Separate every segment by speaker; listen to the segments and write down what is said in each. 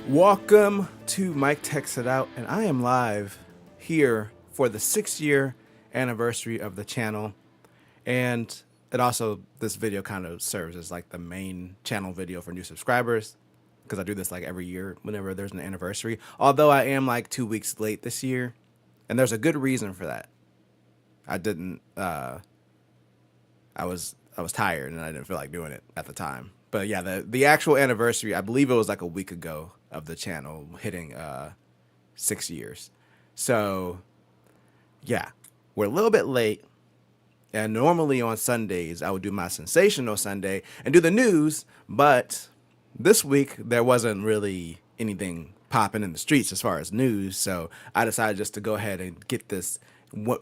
Speaker 1: Welcome to Mike Texts It Out, and I am live here for the 6-year anniversary of the channel. And it also, this video kind of serves as like the main channel video for new subscribers because I do this like every year whenever there's an anniversary. Although I am like 2 weeks late this year, and there's a good reason for that. I didn't, I was tired and I didn't feel like doing it at the time. But yeah, the actual anniversary, I believe it was like a week ago of the channel hitting 6 years. So yeah, we're a little bit late. And normally on Sundays, I would do my sensational Sunday and do the news. But this week, there wasn't really anything popping in the streets as far as news. So I decided just to go ahead and get this, I was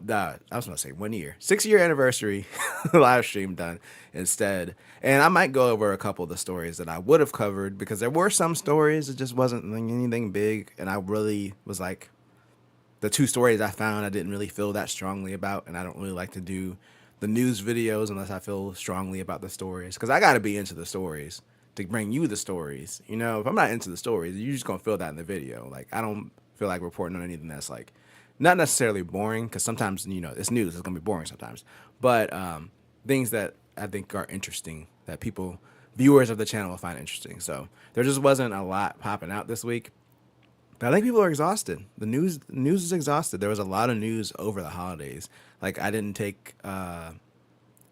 Speaker 1: going to say 1 year, 6-year anniversary live stream done instead. And I might go over a couple of the stories that I would have covered because there were some stories. It just wasn't like anything big. And I really was like, the two stories I found I didn't really feel that strongly about, and I don't really like to do the news videos unless I feel strongly about the stories, because I got to be into the stories to bring you the stories. You know, if I'm not into the stories, you're just gonna feel that in the video. Like, I don't feel like reporting on anything that's like not necessarily boring, because sometimes, you know, it's news, it's gonna be boring sometimes, but things that I think are interesting that people, viewers of the channel, will find interesting. So there just wasn't a lot popping out this week. But I think people are exhausted. The news is exhausted. There was a lot of news over the holidays. Like, I didn't take.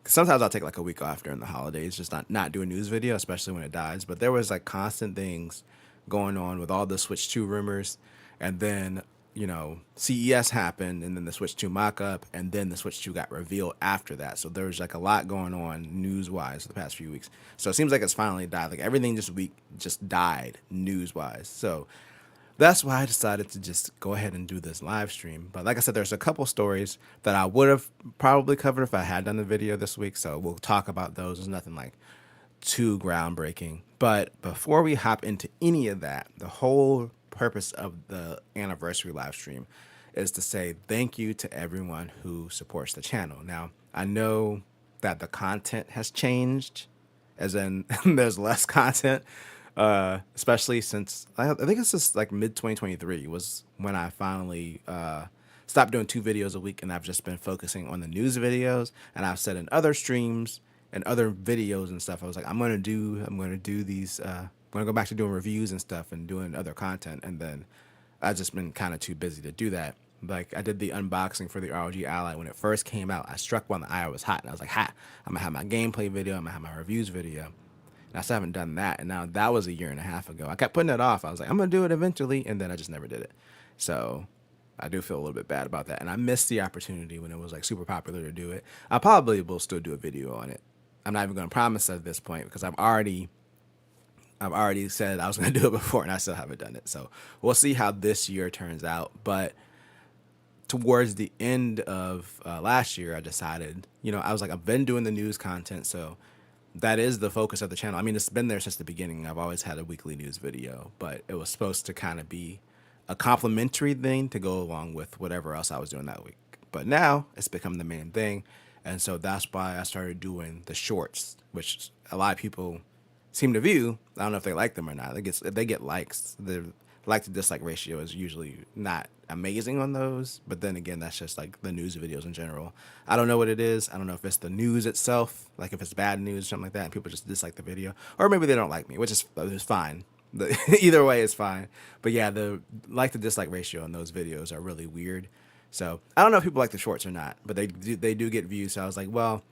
Speaker 1: Sometimes I'll take like a week off during the holidays, just not do a news video, especially when it dies. But there was like constant things going on with all the Switch 2 rumors, and then CES happened, and then the Switch 2 mock-up, and then the Switch 2 got revealed after that. So there was like a lot going on news-wise the past few weeks. So it seems like it's finally died. Like, everything this week just died news-wise. So that's why I decided to just go ahead and do this live stream. But like I said, there's a couple stories that I would have probably covered if I had done the video this week. So we'll talk about those. There's nothing like too groundbreaking. But before we hop into any of that, the whole purpose of the anniversary live stream is to say thank you to everyone who supports the channel. Now, I know that the content has changed, as in there's less content, especially since I think it's just like mid 2023 was when I finally stopped doing 2 videos a week, and I've just been focusing on the news videos. And I've said in other streams and other videos and stuff, I was like, I'm gonna do these. I'm gonna go back to doing reviews and stuff and doing other content. And then I've just been kind of too busy to do that. Like, I did the unboxing for the ROG Ally when it first came out. I struck while the iron was hot, and I was like, "Ha! I'm gonna have my gameplay video. I'm gonna have my reviews video." And I still haven't done that. And now that was a year and a half ago. I kept putting it off. I was like, I'm going to do it eventually. And then I just never did it. So I do feel a little bit bad about that. And I missed the opportunity when it was like super popular to do it. I probably will still do a video on it. I'm not even going to promise at this point because I've already said I was going to do it before, and I still haven't done it. So we'll see how this year turns out. But towards the end of last year, I decided, I was like, I've been doing the news content. So that is the focus of the channel. I mean, it's been there since the beginning. I've always had a weekly news video, but it was supposed to kind of be a complimentary thing to go along with whatever else I was doing that week. But now it's become the main thing. And so that's why I started doing the shorts, which a lot of people seem to view. I don't know if they like them or not. They get likes. The like to dislike ratio is usually not amazing on those. But then again, that's just like the news videos in general. I don't know what it is. I don't know if it's the news itself, like if it's bad news or something like that, and people just dislike the video, or maybe they don't like me, which is fine. Either way is fine. But yeah, the like to dislike ratio in those videos are really weird. So I don't know if people like the shorts or not, but they do get views. So I was like, well,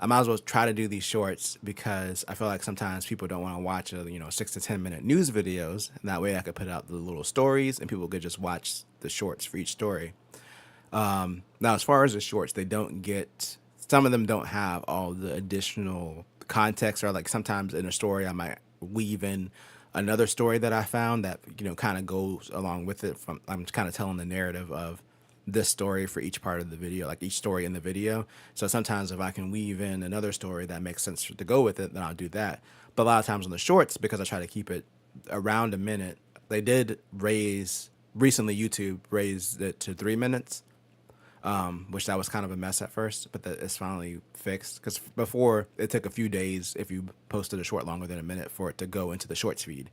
Speaker 1: I might as well try to do these shorts because I feel like sometimes people don't want to watch 6 to 10 minute news videos, and that way I could put out the little stories and people could just watch the shorts for each story. Now, as far as the shorts, some of them don't have all the additional context, or like sometimes in a story I might weave in another story that I found that kind of goes along with it. I'm kind of telling the narrative of this story for each part of the video, like each story in the video. So sometimes if I can weave in another story that makes sense to go with it, then I'll do that. But a lot of times on the shorts, because I try to keep it around a minute, they did recently YouTube raised it to 3 minutes, which that was kind of a mess at first, but it's finally fixed. Because before, it took a few days if you posted a short longer than a minute for it to go into the shorts feed.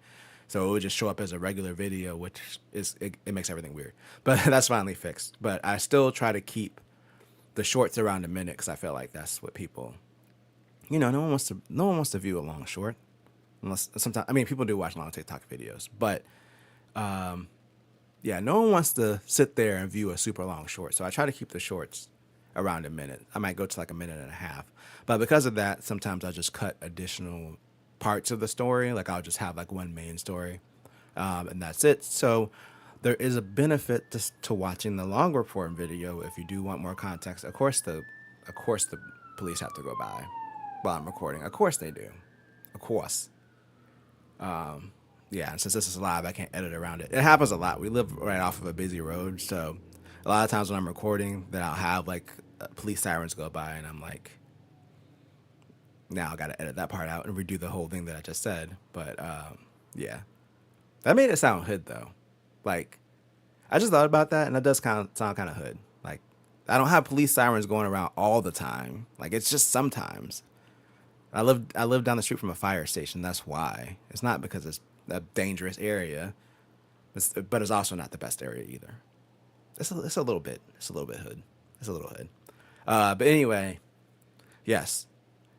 Speaker 1: So it would just show up as a regular video, which it makes everything weird. But that's finally fixed. But I still try to keep the shorts around a minute because I feel like that's what people, no one wants to view a long short, unless sometimes, I mean, people do watch long TikTok videos, but yeah, no one wants to sit there and view a super long short. So I try to keep the shorts around a minute. I might go to like a minute and a half, but because of that, sometimes I just cut additional parts of the story. Like I'll just have like one main story, and that's it. So there is a benefit to watching the longer form video if you do want more context. Of course the police have to go by while I'm recording. Of course they do. Of course. Yeah, and since this is live, I can't edit around it. It happens a lot. We live right off of a busy road, so a lot of times when I'm recording, then I'll have like police sirens go by, and I'm like, now I got to edit that part out and redo the whole thing that I just said. But yeah, that made it sound hood though. Like I just thought about that, and that does kind of sound kind of hood. Like I don't have police sirens going around all the time. Like it's just sometimes. I live down the street from a fire station. That's why. It's not because it's a dangerous area, but it's also not the best area either. It's a little bit. It's a little bit hood. It's a little hood. But anyway, yes,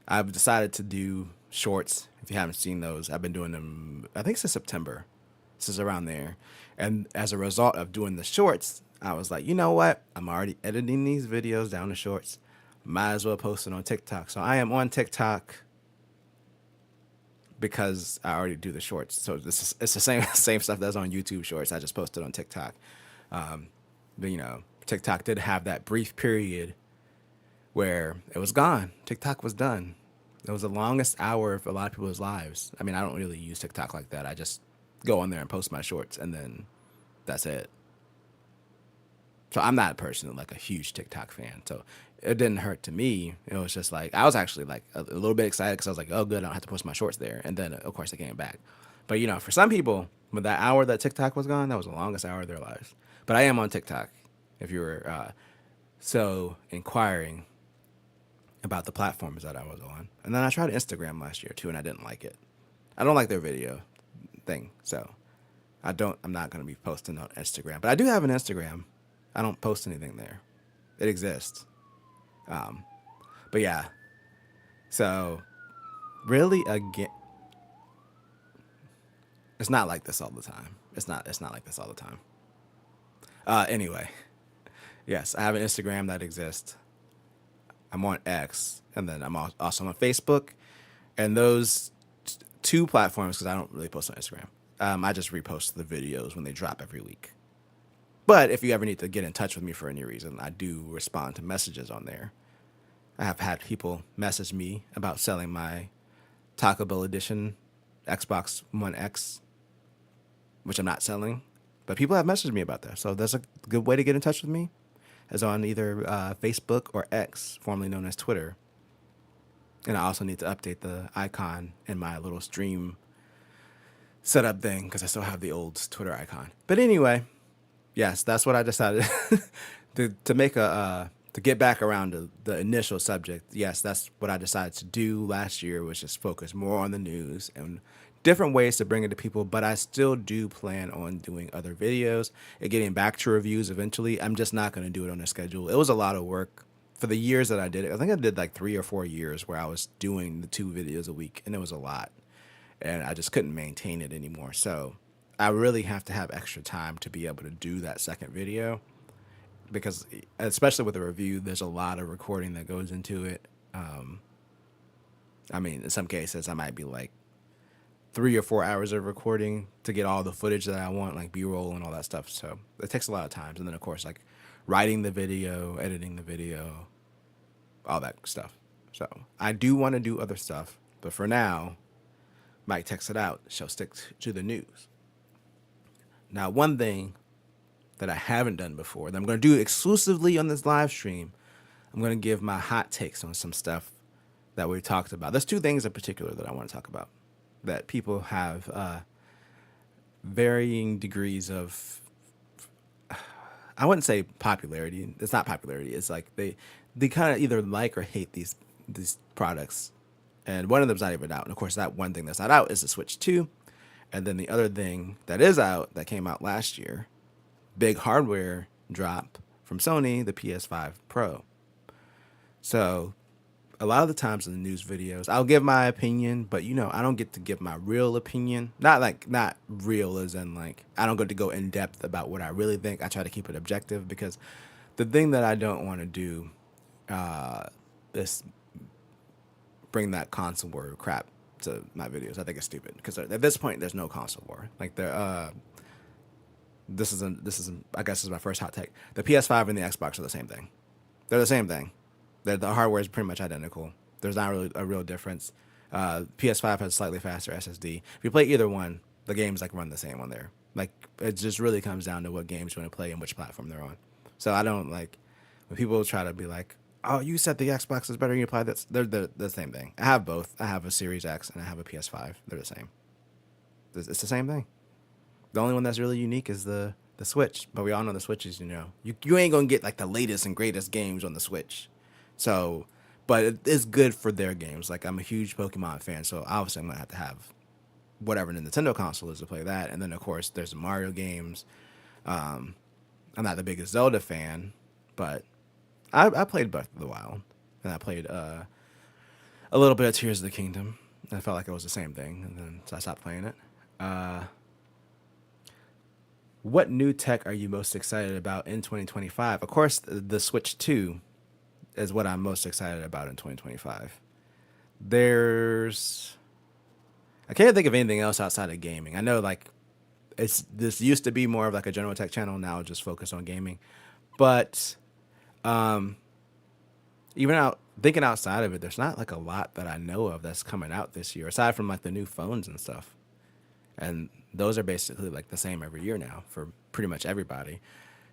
Speaker 1: I've decided to do shorts. If you haven't seen those, I've been doing them, I think since September. This is around there. And as a result of doing the shorts, I was like, you know what? I'm already editing these videos down to shorts. Might as well post it on TikTok. So I am on TikTok because I already do the shorts. So it's the same stuff that's on YouTube Shorts. I just posted on TikTok. But TikTok did have that brief period where it was gone. TikTok was done. It was the longest hour of a lot of people's lives. I mean, I don't really use TikTok like that. I just go on there and post my shorts, and then that's it. So I'm not personally like a huge TikTok fan. So it didn't hurt to me. It was just like, I was actually like a little bit excited because I was like, oh, good, I don't have to post my shorts there. And then, of course, they came back. But, for some people, with that hour that TikTok was gone, that was the longest hour of their lives. But I am on TikTok, if you were so inquiring about the platforms that I was on. And then I tried Instagram last year, too, and I didn't like it. I don't like their video thing, so I'm not going to be posting on Instagram. But I do have an Instagram. I don't post anything there. It exists. But yeah, so really, again, it's not like this all the time. It's not like this all the time. Anyway, yes, I have an Instagram that exists. I'm on X, and then I'm also on Facebook, and those two platforms, because I don't really post on Instagram. I just repost the videos when they drop every week. But if you ever need to get in touch with me for any reason, I do respond to messages on there. I have had people message me about selling my Taco Bell Edition Xbox One X, which I'm not selling. But people have messaged me about that. So that's a good way to get in touch with me, is on either Facebook or X, formerly known as Twitter. And I also need to update the icon in my little stream setup thing because I still have the old Twitter icon. But anyway, yes, that's what I decided to make to get back around to the initial subject. Yes, that's what I decided to do last year, was just focus more on the news and different ways to bring it to people. But I still do plan on doing other videos and getting back to reviews eventually. I'm just not going to do it on a schedule. It was a lot of work for the years that I did it. I think I did like 3 or 4 years where I was doing the 2 videos a week, and it was a lot. And I just couldn't maintain it anymore. So I really have to have extra time to be able to do that second video, because especially with a review, there's a lot of recording that goes into it. I mean, in some cases, I might be like 3 or 4 hours of recording to get all the footage that I want, like B-roll and all that stuff. So it takes a lot of time. And then, of course, like writing the video, editing the video, all that stuff. So I do want to do other stuff. But for now, Mike texts it out. Shall stick to the news. Now, one thing that I haven't done before, that I'm going to do exclusively on this live stream, I'm going to give my hot takes on some stuff that we talked about. There's 2 things in particular that I want to talk about that people have varying degrees of, I wouldn't say popularity. It's not popularity. It's like they kind of either like or hate these products. And one of them's not even out. And of course, that one thing that's not out is the Switch 2. And then the other thing that is out that came out last year, big hardware drop from Sony, the PS5 Pro. So a lot of the times in the news videos, I'll give my opinion, but I don't get to give my real opinion. Not real as in like I don't get to go in depth about what I really think. I try to keep it objective because the thing that I don't want to do is bring that console war crap to my videos. I think it's stupid because at this point there's no console war. Like this isn't I guess this is my first hot take. The PS5 and the Xbox are the same thing. They're the same thing. The hardware is pretty much identical. There's not really a real difference. PS5 has slightly faster SSD. If you play either one, the games like run the same on there. Like it just really comes down to what games you want to play and which platform they're on. So I don't like when people try to be like, "Oh, you said the Xbox is better." You apply that. They're the same thing. I have both. I have a Series X and I have a PS5. They're the same. It's the same thing. The only one that's really unique is the Switch. But we all know the Switch is you ain't gonna get like the latest and greatest games on the Switch. So, but it is good for their games. Like I'm a huge Pokemon fan, so obviously I'm gonna have to have whatever the Nintendo console is to play that. And then of course there's the Mario games. I'm not the biggest Zelda fan, but I played Breath of the Wild, and I played a little bit of Tears of the Kingdom. I felt like it was the same thing, and then so I stopped playing it. What new tech are you most excited about in 2025? Of course, the Switch 2 is what I'm most excited about in 2025. I can't think of anything else outside of gaming. I know like this used to be more of like a general tech channel. Now just focus on gaming, but even thinking outside of it, there's not like a lot that I know of that's coming out this year aside from like the new phones and stuff. And those are basically like the same every year now for pretty much everybody.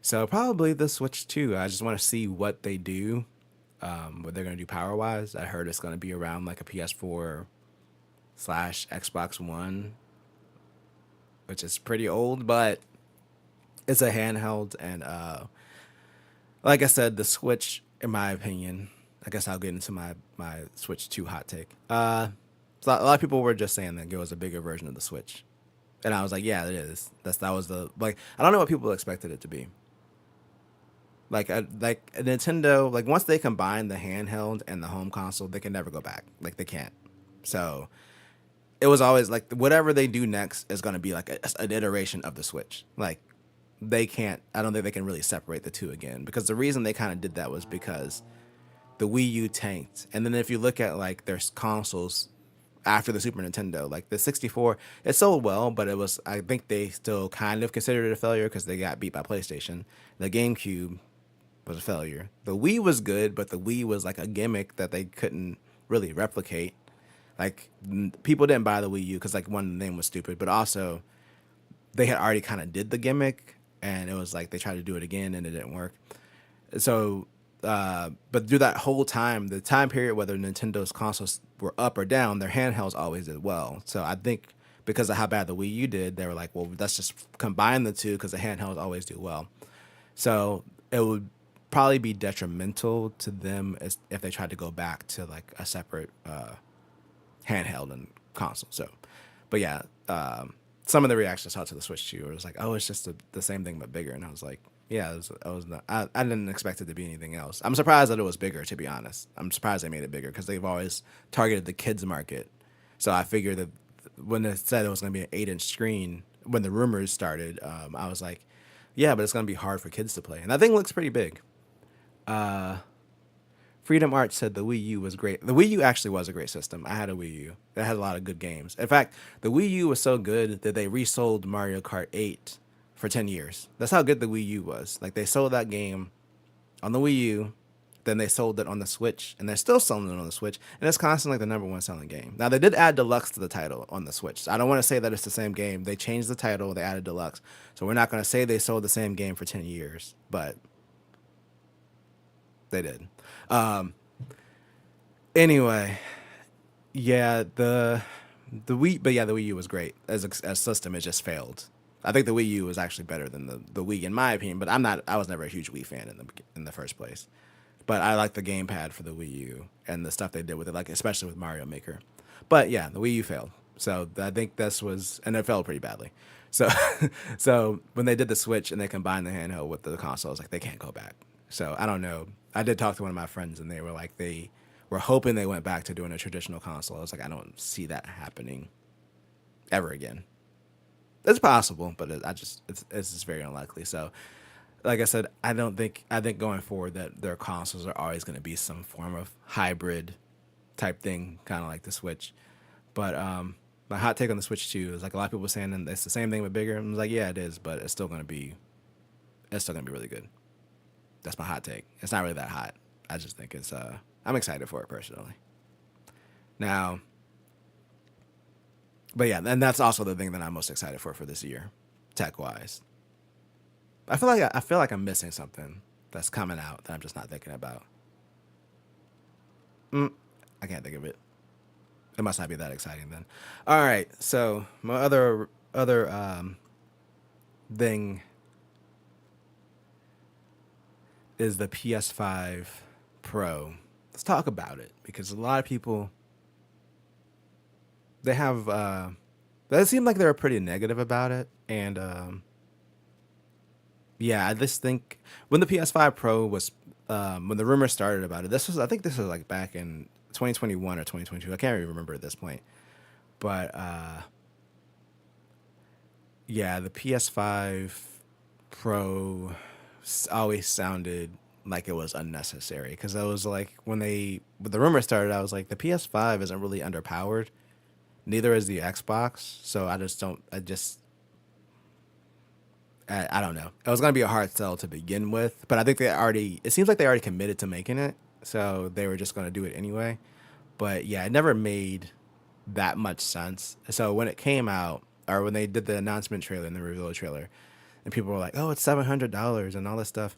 Speaker 1: So probably the Switch 2. I just want to see what they do, what they're going to do power wise. I heard it's going to be around like a PS4 slash Xbox One, which is pretty old, but it's a handheld. And like I said, the Switch, in my opinion, I guess I'll get into my Switch 2 hot take. So a lot of people were just saying that it was a bigger version of the Switch. And I was like, yeah, it is. That was the like. I don't know what people expected it to be. Like a Nintendo, like once they combine the handheld and the home console, they can never go back. Like they can't. So it was always like whatever they do next is going to be like an iteration of the Switch. Like they can't. I don't think they can really separate the two again because the reason they kind of did that was because the Wii U tanked, and then if you look at like their consoles after the Super Nintendo, like the 64, it sold well, but I think they still kind of considered it a failure because they got beat by PlayStation. The GameCube was a failure. The Wii was good, but the Wii was like a gimmick that they couldn't really replicate. Like people didn't buy the Wii U because like one, the name was stupid, but also they had already kind of did the gimmick, and it was like they tried to do it again and it didn't work. So but through that whole time, the time period, whether Nintendo's consoles were up or down, their handhelds always did well. So I think because of how bad the Wii U did, they were like, well, let's just combine the two because the handhelds always do well. So it would probably be detrimental to them if they tried to go back to like a separate handheld and console. So, but yeah, some of the reactions I saw to the Switch 2 was like, oh, it's just the same thing but bigger, and I was like, yeah, I didn't expect it to be anything else. I'm surprised that it was bigger, to be honest. I'm surprised they made it bigger because they've always targeted the kids market. So I figured that when they said it was going to be an 8-inch screen, when the rumors started, I was like, yeah, but it's going to be hard for kids to play. And that thing looks pretty big. Freedom Arts said the Wii U was great. The Wii U actually was a great system. I had a Wii U. That had a lot of good games. In fact, the Wii U was so good that they resold Mario Kart 8 for 10 years. That's how good the Wii U was. Like they sold that game on the Wii U, then they sold it on the Switch, and they're still selling it on the Switch, and it's constantly the number one selling game. Now they did add Deluxe to the title on the Switch. So I don't want to say that it's the same game. They changed the title, they added Deluxe. So we're not going to say they sold the same game for 10 years, but they did. Anyway, yeah, the Wii U was great as a system. It just failed. I think the Wii U was actually better than the Wii in my opinion, but I was never a huge Wii fan in the first place. But I like the gamepad for the Wii U and the stuff they did with it, like especially with Mario Maker. But yeah, the Wii U failed. So I think this was, and it fell pretty badly. So, so when they did the Switch and they combined the handheld with the console, I was like, they can't go back. So I don't know. I did talk to one of my friends, and they were like, they were hoping they went back to doing a traditional console. I was like, I don't see that happening ever again. It's possible, but it's just very unlikely. So, like I said, I think going forward that their consoles are always going to be some form of hybrid type thing, kind of like the Switch. But my hot take on the Switch 2 is like a lot of people saying and it's the same thing but bigger. I'm like, yeah, it is, but it's still gonna be really good. That's my hot take. It's not really that hot. I just think I'm excited for it personally. Now, but yeah, and that's also the thing that I'm most excited for this year, tech wise. I feel like I'm missing something that's coming out that I'm just not thinking about. I can't think of it. It must not be that exciting then. All right, so my other thing is the PS5 Pro. Let's talk about it because a lot of people they have they seem like they're pretty negative about it, and yeah, I just think when the PS5 Pro was when the rumor started about it, I think this was like back in 2021 or 2022. I can't even remember at this point, but yeah, the PS5 Pro always sounded like it was unnecessary because I was like when the rumor started, I was like the PS5 isn't really underpowered, neither is the Xbox. So I don't know. It was gonna be a hard sell to begin with, but I think it seems like they already committed to making it, so they were just gonna do it anyway. But yeah, it never made that much sense. So when it came out, or when they did the announcement trailer and the reveal trailer, and people were like, "Oh, it's $700 and all this stuff."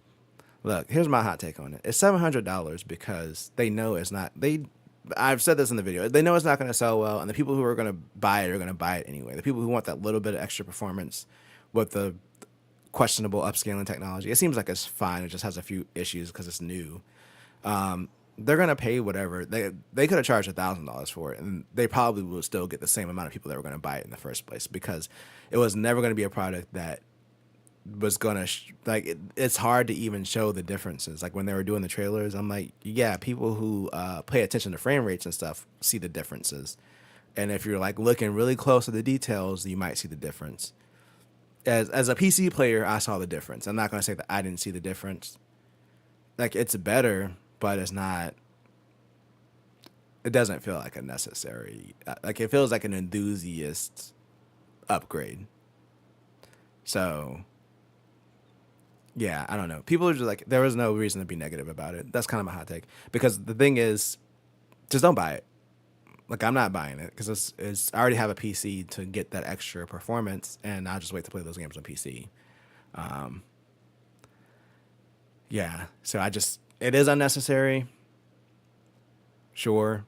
Speaker 1: Look, here's my hot take on it. It's $700 because they know it's not. I've said this in the video. They know it's not going to sell well, and the people who are going to buy it are going to buy it anyway. The people who want that little bit of extra performance with the questionable upscaling technology, it seems like it's fine. It just has a few issues because it's new. They're gonna pay whatever they could have charged $1,000 for it, and they probably will still get the same amount of people that were going to buy it in the first place because it was never going to be a product that was gonna it's hard to even show the differences. Like when they were doing the trailers, I'm like, yeah, people who pay attention to frame rates and stuff see the differences, and if you're like looking really close at the details, you might see the difference. As a PC player, I saw the difference. I'm not gonna say that I didn't see the difference. Like it's better, but it's not. It doesn't feel like a necessary. Like it feels like an enthusiast upgrade. So yeah, I don't know. People are just like, there was no reason to be negative about it. That's kind of my hot take. Because the thing is, just don't buy it. Like, I'm not buying it because I already have a PC to get that extra performance, and I'll just wait to play those games on PC. Um, yeah, so it is unnecessary, sure,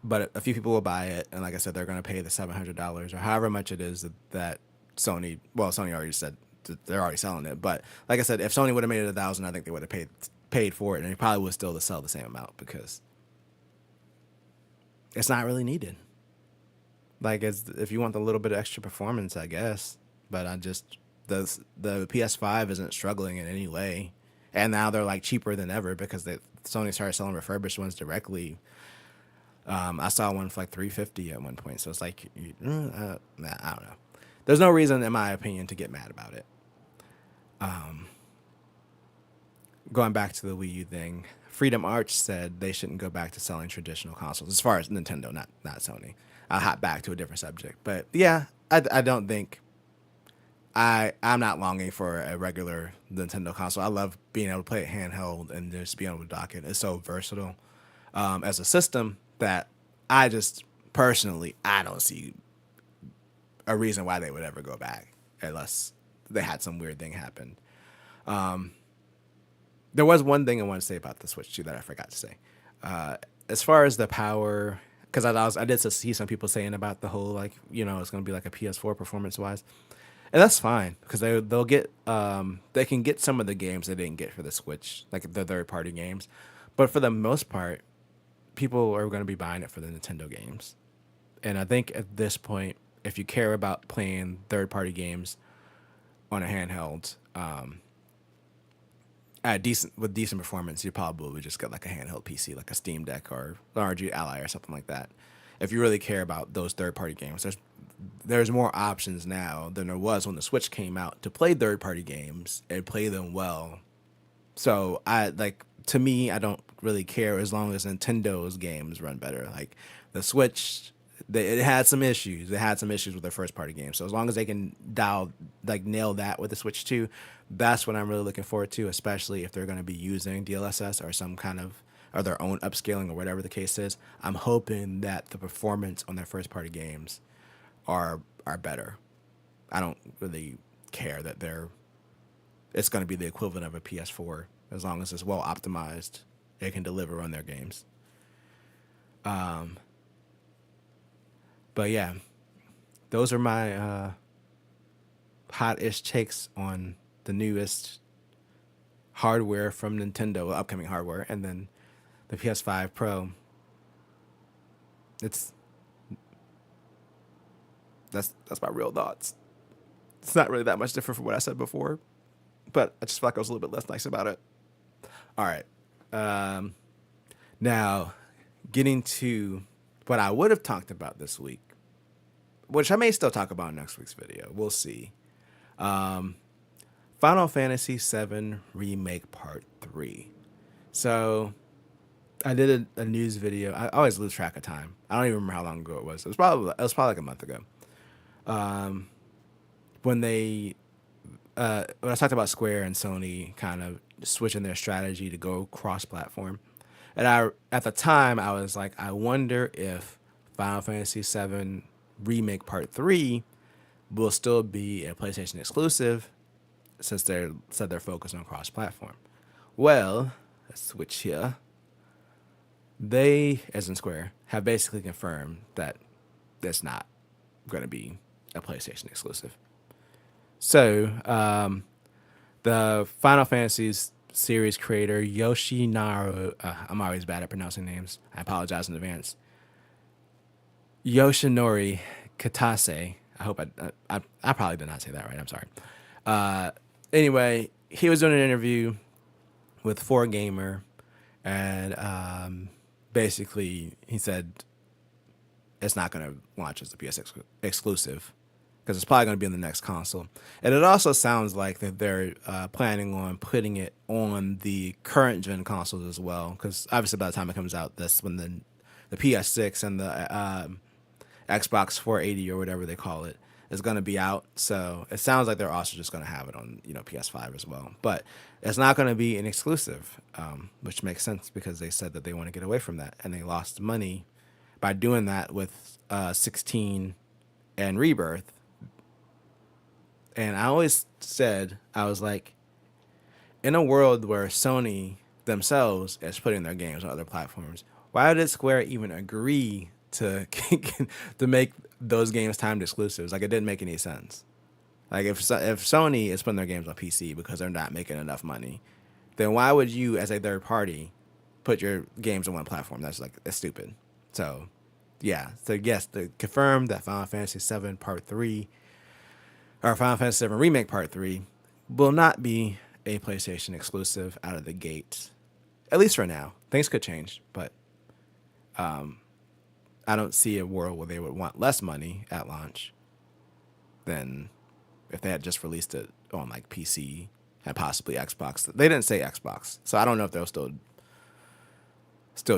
Speaker 1: but a few people will buy it, and like I said, they're going to pay the $700 or however much it is that Sony already said they're already selling it. But like I said, if Sony would have made it 1,000, I think they would have paid for it, and they probably would still sell the same amount because it's not really needed. Like, if you want the little bit of extra performance, I guess. But the PS5 isn't struggling in any way, and now they're like cheaper than ever because Sony started selling refurbished ones directly. I saw one for like $350 at one point, so it's like, I don't know. There's no reason, in my opinion, to get mad about it. Going back to the Wii U thing, Freedom Arch said they shouldn't go back to selling traditional consoles, as far as Nintendo, not Sony. I'll hop back to a different subject, but yeah, I don't think I'm not longing for a regular Nintendo console. I love being able to play it handheld and just being able to dock it. It's so versatile as a system that I just personally I don't see a reason why they would ever go back unless they had some weird thing happen. There was one thing I want to say about the Switch 2 that I forgot to say. As far as the power, because I did see some people saying about the whole like it's going to be like a PS4 performance wise, and that's fine because they'll get they can get some of the games they didn't get for the Switch, like the third party games, but for the most part, people are going to be buying it for the Nintendo games. And I think at this point, if you care about playing third-party games on a handheld, at decent performance, you probably just get like a handheld PC, like a Steam Deck or an RG Ally or something like that. If you really care about those third-party games, there's more options now than there was when the Switch came out to play third-party games and play them well. So to me, I don't really care as long as Nintendo's games run better. Like the Switch, it had some issues. They had some issues with their first party games. So as long as they can nail that with the Switch 2, that's what I'm really looking forward to, especially if they're going to be using DLSS or some kind of or their own upscaling or whatever the case is. I'm hoping that the performance on their first party games are better. I don't really care that it's going to be the equivalent of a PS4 as long as it's well optimized. It can deliver on their games. But yeah, those are my hot-ish takes on the newest hardware from Nintendo, upcoming hardware, and then the PS5 Pro. That's my real thoughts. It's not really that much different from what I said before, but I just feel like I was a little bit less nice about it. All right. Now, getting to what I would have talked about this week, which I may still talk about in next week's video. We'll see. Final Fantasy VII Remake Part 3. So, I did a news video. I always lose track of time. I don't even remember how long ago it was. It was probably like a month ago. When I talked about Square and Sony kind of switching their strategy to go cross-platform, and at the time I was like, I wonder if Final Fantasy VII Remake Part 3 will still be a PlayStation exclusive since they said they're focused on cross-platform. Well, let's switch here. They, as in Square, have basically confirmed that it's not going to be a PlayStation exclusive. So, the Final Fantasy series creator Yoshinari, I'm always bad at pronouncing names. I apologize in advance. Yoshinori Kitase. I hope I probably did not say that right. I'm sorry. Anyway, he was doing an interview with 4Gamer, and basically he said it's not going to launch as a PS exclusive because it's probably going to be in the next console. And it also sounds like that they're planning on putting it on the current gen consoles as well, because obviously by the time it comes out, that's when the PS6 and the Xbox 480 or whatever they call it is going to be out. So it sounds like they're also just going to have it on PS5 as well. But it's not going to be an exclusive, which makes sense because they said that they want to get away from that, and they lost money by doing that with 16 and Rebirth. And I always said, I was like, in a world where Sony themselves is putting their games on other platforms, why did Square even agree to make those games timed exclusives? Like, it didn't make any sense. Like, if Sony is putting their games on PC because they're not making enough money, then why would you, as a third party, put your games on one platform? That's stupid. So, yeah. So, yes, they confirmed that Final Fantasy VII Part 3, or Final Fantasy VII Remake Part 3, will not be a PlayStation exclusive out of the gate. At least for now. Things could change, but I don't see a world where they would want less money at launch than if they had just released it on like PC and possibly Xbox. They didn't say Xbox, so I don't know if they'll still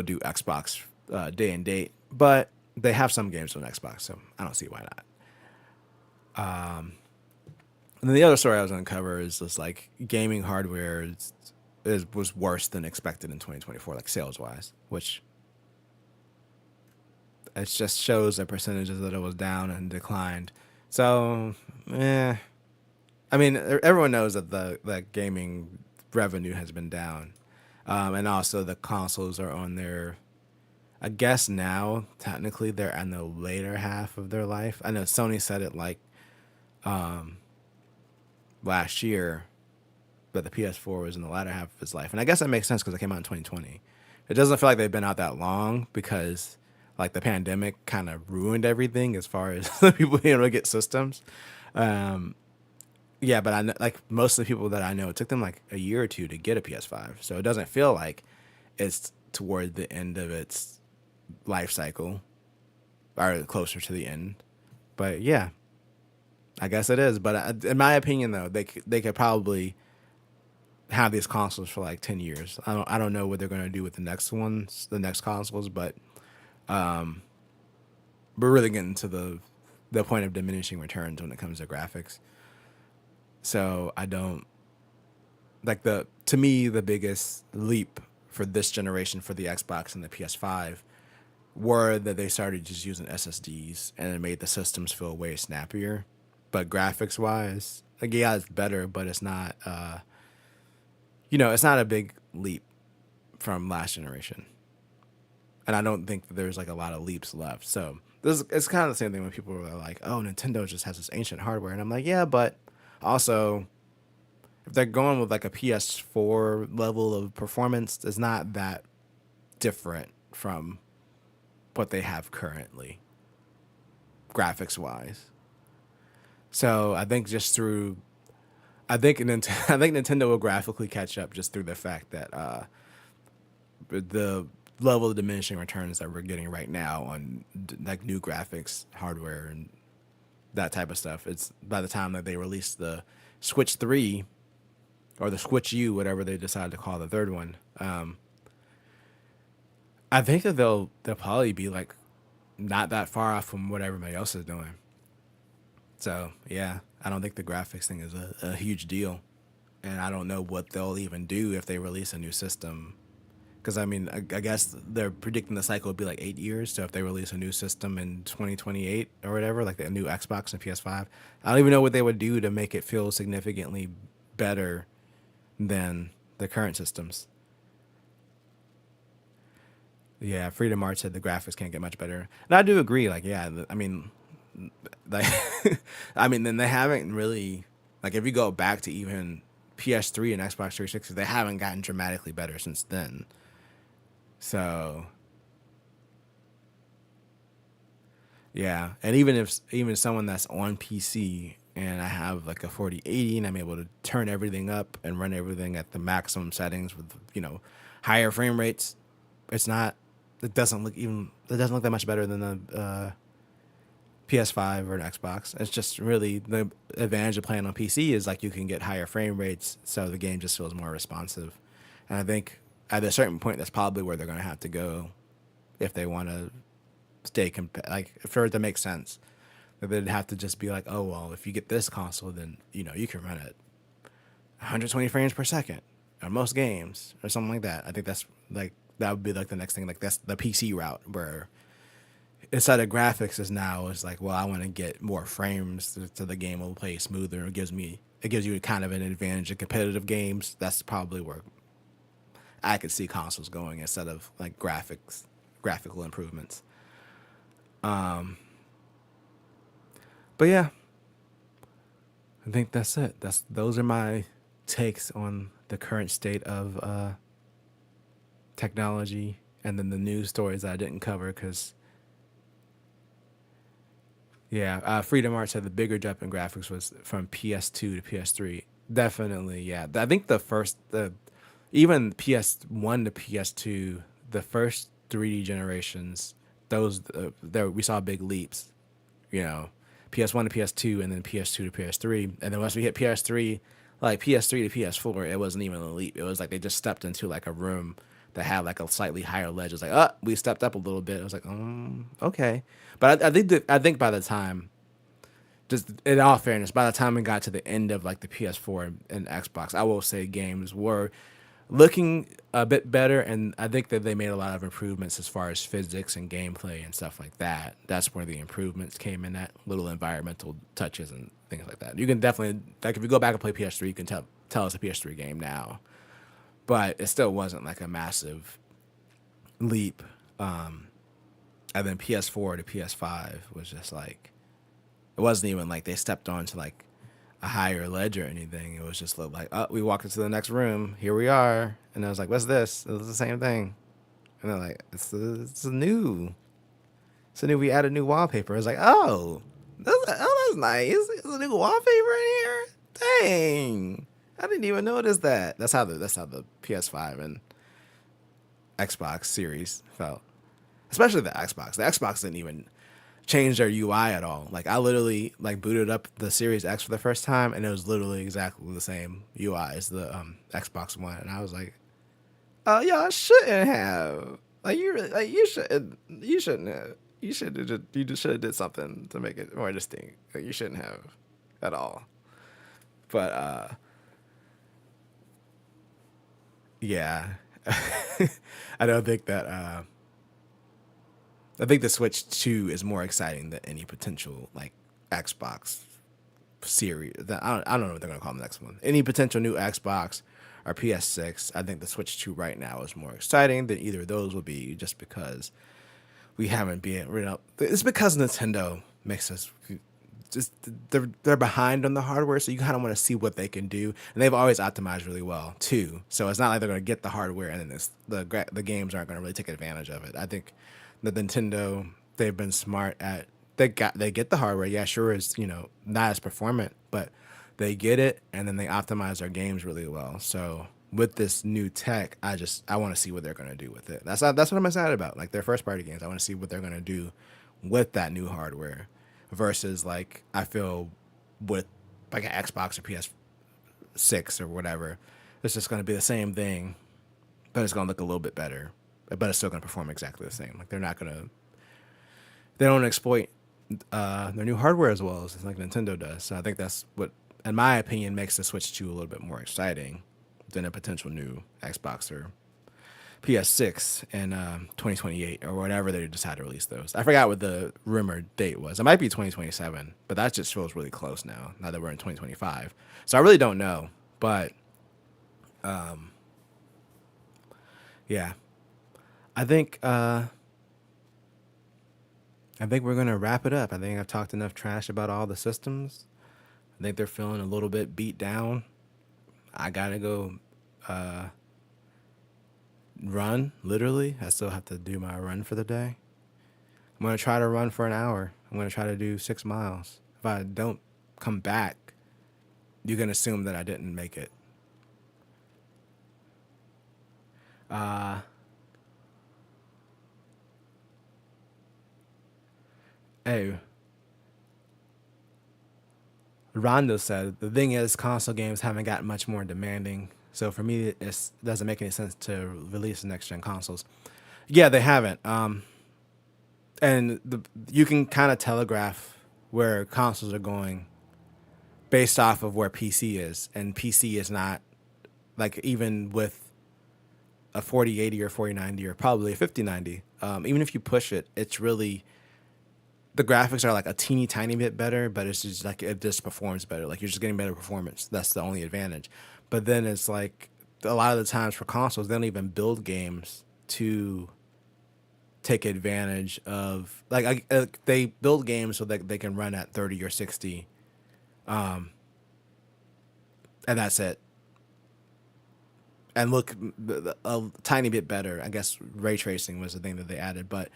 Speaker 1: do Xbox day and date, but they have some games on Xbox, so I don't see why not. And then the other story I was going to cover is just like gaming hardware was worse than expected in 2024, like sales wise, which it just shows the percentages that it was down and declined. So, I mean, everyone knows that the gaming revenue has been down, and also the consoles are on their, I guess now technically they're in the later half of their life. I know Sony said it like last year, but the PS4 was in the latter half of its life, and I guess that makes sense because it came out in 2020. It doesn't feel like they've been out that long because like the pandemic kind of ruined everything as far as people being able to get systems. Um, yeah, but I like most of the people that I know, it took them like a year or two to get a PS5. So it doesn't feel like it's toward the end of its life cycle or closer to the end. But yeah, I guess it is. But in my opinion, though, they could probably have these consoles for like 10 years. I don't know what they're gonna do with the next consoles, but we're really getting to the point of diminishing returns when it comes to graphics. So I don't like the to me the biggest leap for this generation for the Xbox and the PS5 were that they started just using SSDs and it made the systems feel way snappier. But graphics wise, like yeah, it's better, but it's not it's not a big leap from last generation. And I don't think that there's like a lot of leaps left. So this it's kind of the same thing when people are like, "Oh, Nintendo just has this ancient hardware," and I'm like, "Yeah, but also if they're going with like a PS4 level of performance, it's not that different from what they have currently, graphics wise." So I think I think Nintendo will graphically catch up just through the fact that the level of diminishing returns that we're getting right now on like new graphics hardware and that type of stuff. It's by the time that they release the Switch 3 or the Switch U, whatever they decide to call the third one. I think that they'll probably be like not that far off from what everybody else is doing. So yeah, I don't think the graphics thing is a huge deal, and I don't know what they'll even do if they release a new system. Because I mean, I guess they're predicting the cycle would be like 8 years. So if they release a new system in 2028 or whatever, like the new Xbox and PS5, I don't even know what they would do to make it feel significantly better than the current systems. Yeah, Freedom Arts said the graphics can't get much better, and I do agree. Like, yeah, I mean, like, I mean, then they haven't really like if you go back to even PS3 and Xbox 360, they haven't gotten dramatically better since then. So yeah, and even someone that's on PC and I have like a 4080 and I'm able to turn everything up and run everything at the maximum settings with higher frame rates, it's not. It doesn't look that much better than the PS5 or an Xbox. It's just really the advantage of playing on PC is like you can get higher frame rates, so the game just feels more responsive. And I think at a certain point, that's probably where they're going to have to go if they want to like for it to make sense. That they'd have to just be like, oh well, if you get this console, then you can run it 120 frames per second on most games or something like that. I think that would be like the next thing. Like that's the PC route where instead of graphics is now is like, well, I want to get more frames so the game will play smoother. It gives you kind of an advantage in competitive games. That's probably where I could see consoles going instead of like graphical improvements. But yeah, I think that's it. Those are my takes on the current state of technology, and then the news stories that I didn't cover because yeah, Freedom Arts said the bigger jump in graphics was from PS2 to PS3. Definitely, yeah. I think the even PS1 to PS2, the first 3D generations, those there we saw big leaps. You know, PS1 to PS2, and then PS2 to PS3, and then once we hit PS3, like PS3 to PS4, it wasn't even a leap. It was like they just stepped into like a room that had like a slightly higher ledge. It's like, oh, we stepped up a little bit. I was like, okay. But I think by the time, just in all fairness, by the time we got to the end of like the PS4 and Xbox, I will say games were looking a bit better, and I think that they made a lot of improvements as far as physics and gameplay and stuff like that. That's where the improvements came in, at little environmental touches and things like that. You can definitely, like, if you go back and play PS3, you can tell it's a PS3 game now, but it still wasn't like a massive leap. And then PS4 to PS5 was just like, it wasn't even like they stepped onto like a higher ledge or anything. It was just like, oh, we walked into the next room. Here we are. And I was like, what's this? It was the same thing. And they're like, it's new. So then we added new wallpaper. I was like, oh, that's nice. There's a new wallpaper in here. Dang, I didn't even notice that. That's how the PS5 and Xbox Series felt, especially the Xbox. The Xbox didn't even change their UI at all. Like I literally like booted up the Series X for the first time, and it was literally exactly the same UI as the Xbox One, and I was like, oh, y'all shouldn't have. Like you shouldn't have. You just should have did something to make it more distinct. Like you shouldn't have at all. But yeah, I don't think that. I think the Switch 2 is more exciting than any potential like Xbox series. I don't know what they're gonna call the next one. Any potential new Xbox or PS6. I think the Switch 2 right now is more exciting than either of those will be, just because we haven't been rid of. It's because Nintendo makes us just they're behind on the hardware, so you kind of want to see what they can do, and they've always optimized really well too. So it's not like they're going to get the hardware and then the games aren't going to really take advantage of it. I think the Nintendo, they've been smart at they get the hardware. Yeah, sure, is not as performant, but they get it and then they optimize their games really well. So with this new tech, I want to see what they're going to do with it. That's what I'm excited about. Like their first party games, I want to see what they're going to do with that new hardware versus like I feel with like an Xbox or PS6 or whatever, it's just going to be the same thing, but it's going to look a little bit better, but it's still going to perform exactly the same. Like they don't exploit their new hardware as well as like Nintendo does. So I think that's what, in my opinion, makes the Switch 2 a little bit more exciting than a potential new Xbox or PS6 in 2028 or whenever they decide to release those. I forgot what the rumored date was. It might be 2027, but that just feels really close now that we're in 2025. So I really don't know. But yeah, I think we're gonna wrap it up. I think I've talked enough trash about all the systems. I think they're feeling a little bit beat down. I gotta go run, literally. I still have to do my run for the day. I'm going to try to run for an hour. I'm going to try to do 6 miles. If I don't come back, you can assume that I didn't make it. Hey, Rondo said, the thing is, console games haven't gotten much more demanding. So for me, it doesn't make any sense to release next gen consoles. Yeah, they haven't. And you can kind of telegraph where consoles are going based off of where PC is, and PC is not like, even with a 4080 or 4090 or probably a 5090. Even if you push it, it's really, the graphics are like a teeny tiny bit better, but it's just like it just performs better. Like you're just getting better performance. That's the only advantage. But then it's like a lot of the times for consoles, they don't even build games to take advantage of they build games so that they can run at 30 or 60, and that's it. And look a tiny bit better. I guess ray tracing was the thing that they added, but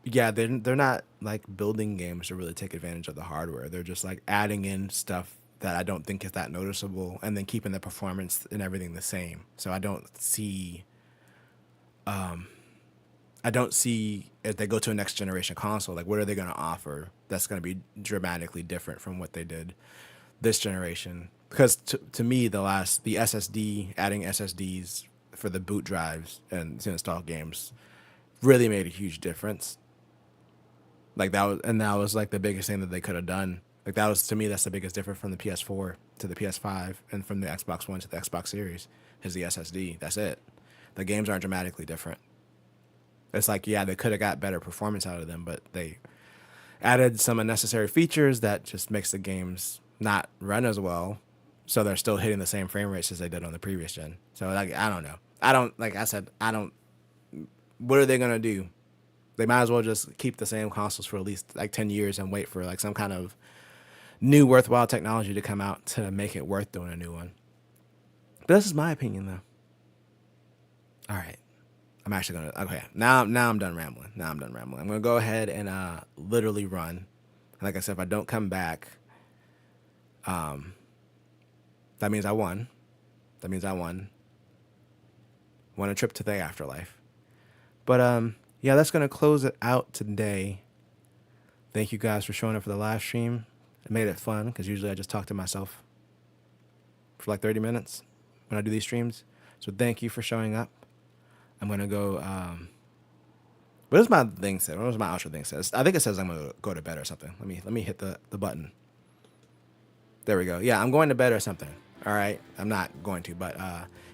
Speaker 1: yeah, they're not like building games to really take advantage of the hardware. They're just like adding in stuff that I don't think is that noticeable, and then keeping the performance and everything the same. So I don't see if they go to a next generation console, like what are they going to offer that's going to be dramatically different from what they did this generation? Because to me, the SSD, adding SSDs for the boot drives and to install games really made a huge difference. Like that was like the biggest thing that they could have done. Like that was, to me, that's the biggest difference from the PS4 to the PS5 and from the Xbox One to the Xbox Series is the SSD. That's it. The games aren't dramatically different. It's like, yeah, they could have got better performance out of them, but they added some unnecessary features that just makes the games not run as well. So they're still hitting the same frame rates as they did on the previous gen. So like, I don't know. Like I said, what are they going to do? They might as well just keep the same consoles for at least like 10 years and wait for like some kind of new worthwhile technology to come out to make it worth doing a new one. But this is my opinion though. All right. I'm actually gonna. Okay, now I'm done rambling. Now I'm done rambling. I'm gonna go ahead and literally run. And like I said, if I don't come back, that means I won. That means I won. Won a trip to the afterlife. But yeah, that's gonna close it out today. Thank you guys for showing up for the live stream. It made it fun because usually I just talk to myself for like 30 minutes when I do these streams. So thank you for showing up. I'm gonna go. What does my thing say? What does my outro thing says? I think it says I'm gonna go to bed or something. Let me hit the button. There we go. Yeah, I'm going to bed or something. All right, I'm not going to, but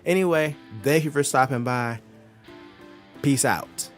Speaker 1: anyway, thank you for stopping by. Peace out.